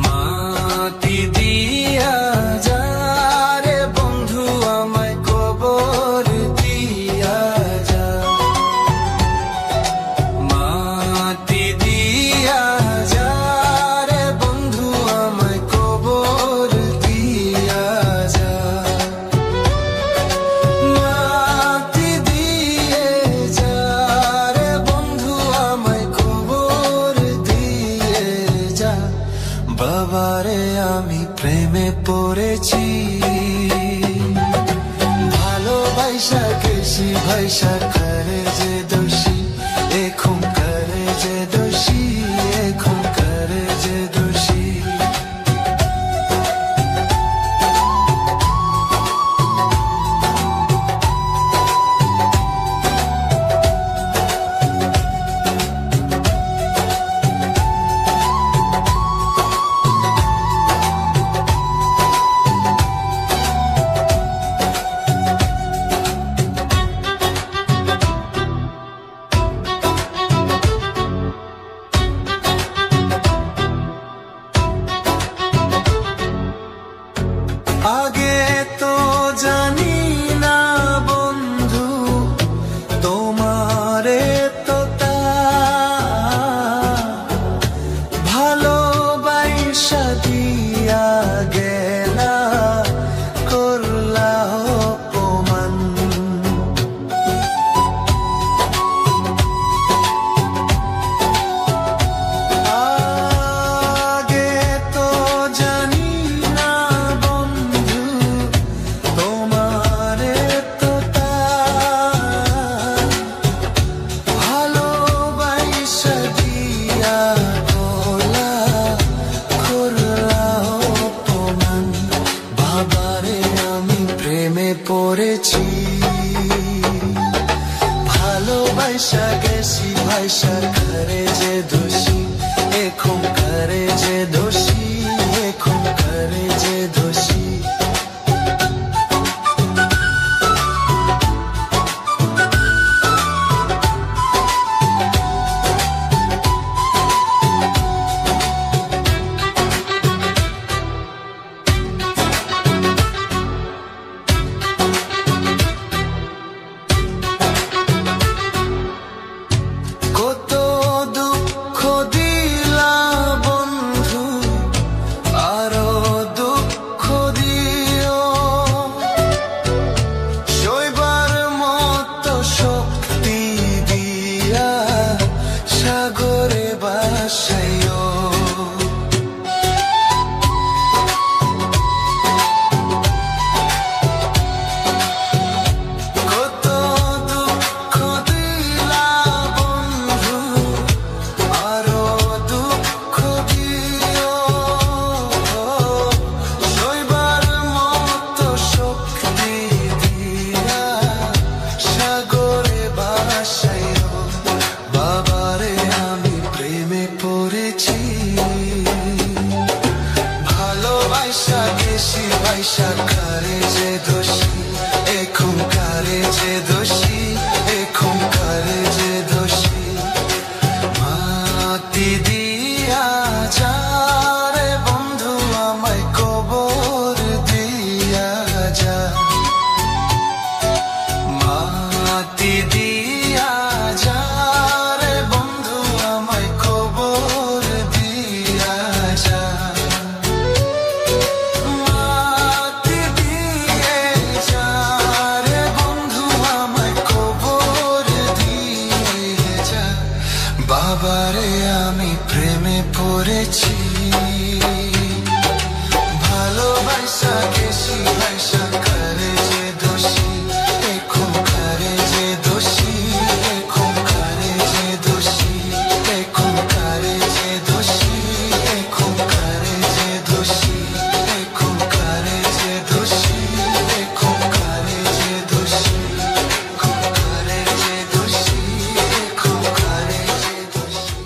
মাটি দিয়া যা রে বন্ধু আমায় কবর দিয়া যা, মাটি দিয়া যা রে বন্ধু আমায় কবর দিয়া যা, মাটি দিয়ে যা রে বন্ধু আমায় কবর দিয়ে যা। বাবারে আমি প্রেমে পড়েছি, ভালোবাসা গেছি ভাইসা করে যে দোষী, এখন করে যে দোষী, এখন করে যে দোষী। আগে তো জানি না বন্ধু তোমারে তো ভালোবাসা দিয়া গেলা করলা অপমান। আগে তো জানি না বন্ধু তোমারে তো ভালোবাসা দিয়া করলা অপমান। বাবারে আমি প্রেমে পড়েছি, ভালোবাসা গেছি ভাইসা করে যে দোষী, এখন করে যে দোষী, এখন করে যে দোষী। কত দুঃখ দিলা বন্ধু, আরো দুঃখ দিও, সইবার মতো শক্তি দিয়া সাগরে ভাসাইও। কত দুঃখ দিলা বন্ধু, আরো দুঃখ দিও, সইবার মতো শক্তি দিয়া সাগরে ভাসাইও। বাবারে আমি প্রেমে পড়েছি, ভালোবাসা গেছি ভাইসা করে যে দোষী, এখন করে যে দোষী, এখন করে যে দোষী। মাটি দিয়া যা রে বন্ধু আমায় কবর দিয়া যা, মাটি দিয়া যা রে বন্ধু আমায় কবর দিয়া যা, মাটি দিয়ে যা রে বন্ধু আমায় কবর দিয়ে যা। বাবারে আমি প্রেমে পড়েছি, ভালোবাসা গেছি ভাইসা করে যে দোষী, এখন করে যে দোষী, এখন করে যে দোষী, এখন করে যে দোষী, এখন করে যে দোষী, এখন করে যে দোষী, এখন করে যে দোষী, এখন করে যে দোষী, এখন করে যে দোষী।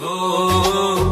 Oh